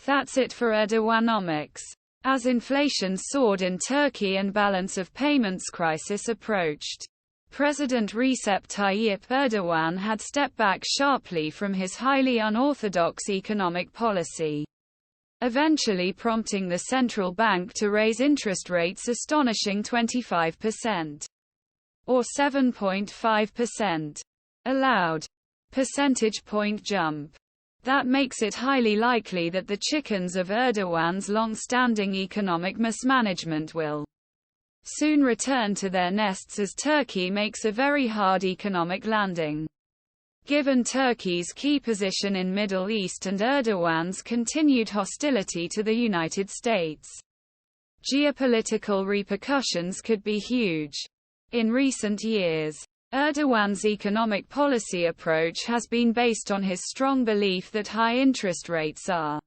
That's it for Erdoganomics. As inflation soared in Turkey and balance of payments crisis approached, President Recep Tayyip Erdogan had stepped back sharply from his highly unorthodox economic policy, eventually prompting the central bank to raise interest rates astonishing 25%, or 7.5%, allowed percentage point jump. That makes it highly likely that the chickens of Erdogan's long-standing economic mismanagement will soon return to their nests as Turkey makes a very hard economic landing. Given Turkey's key position in Middle East and Erdogan's continued hostility to the United States, geopolitical repercussions could be huge. In recent years, Erdogan's economic policy approach has been based on his strong belief that high interest rates are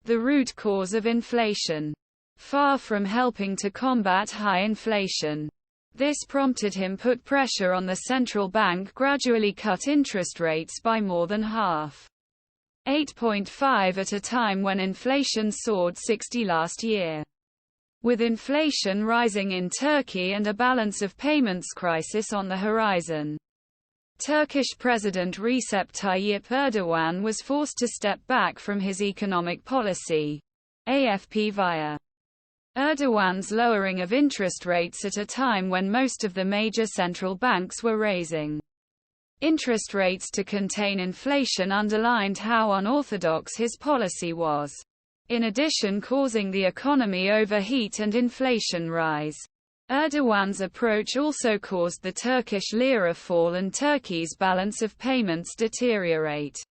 the root cause of inflation, far from helping to combat high inflation. This prompted him put pressure on the central bank gradually cut interest rates by more than half, 8.5 at a time when inflation soared 60 last year. With inflation rising in Turkey and a balance of payments crisis on the horizon, Turkish President Recep Tayyip Erdogan was forced to step back from his economic policy, AFP via Erdogan's lowering of interest rates at a time when most of the major central banks were raising interest rates to contain inflation underlined how unorthodox his policy was, in addition causing the economy overheat and inflation rise. Erdogan's approach also caused the Turkish lira fall and Turkey's balance of payments deteriorate.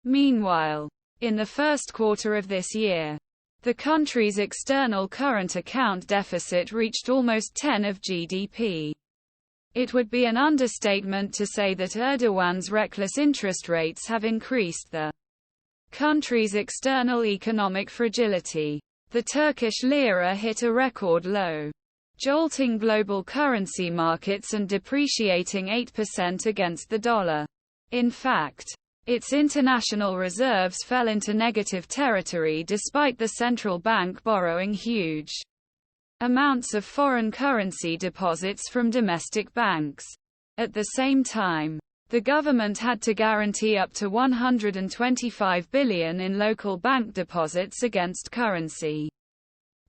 Meanwhile, in the first quarter of this year, the country's external current account deficit reached almost 10% of GDP. It would be an understatement to say that Erdogan's reckless interest rates have increased the country's external economic fragility. The Turkish lira hit a record low, jolting global currency markets and depreciating 8% against the dollar. In fact, its international reserves fell into negative territory despite the central bank borrowing huge amounts of foreign currency deposits from domestic banks. At the same time, the government had to guarantee up to 125 billion in local bank deposits against currency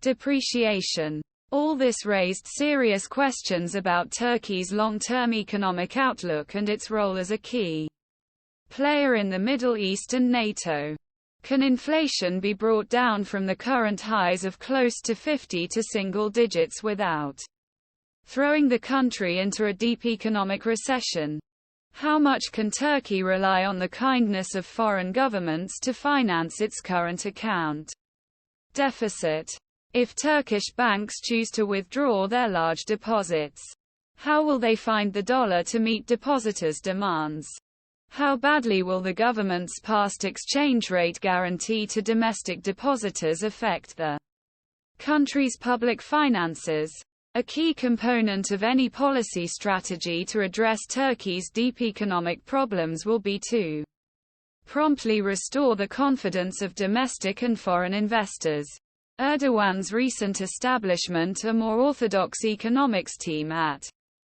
depreciation. All this raised serious questions about Turkey's long-term economic outlook and its role as a key player in the Middle East and NATO. Can inflation be brought down from the current highs of close to 50 to single digits without throwing the country into a deep economic recession? How much can Turkey rely on the kindness of foreign governments to finance its current account deficit? If Turkish banks choose to withdraw their large deposits, how will they find the dollar to meet depositors' demands? How badly will the government's past exchange rate guarantee to domestic depositors affect the country's public finances? A key component of any policy strategy to address Turkey's deep economic problems will be to promptly restore the confidence of domestic and foreign investors. Erdogan's recent establishment a more orthodox economics team at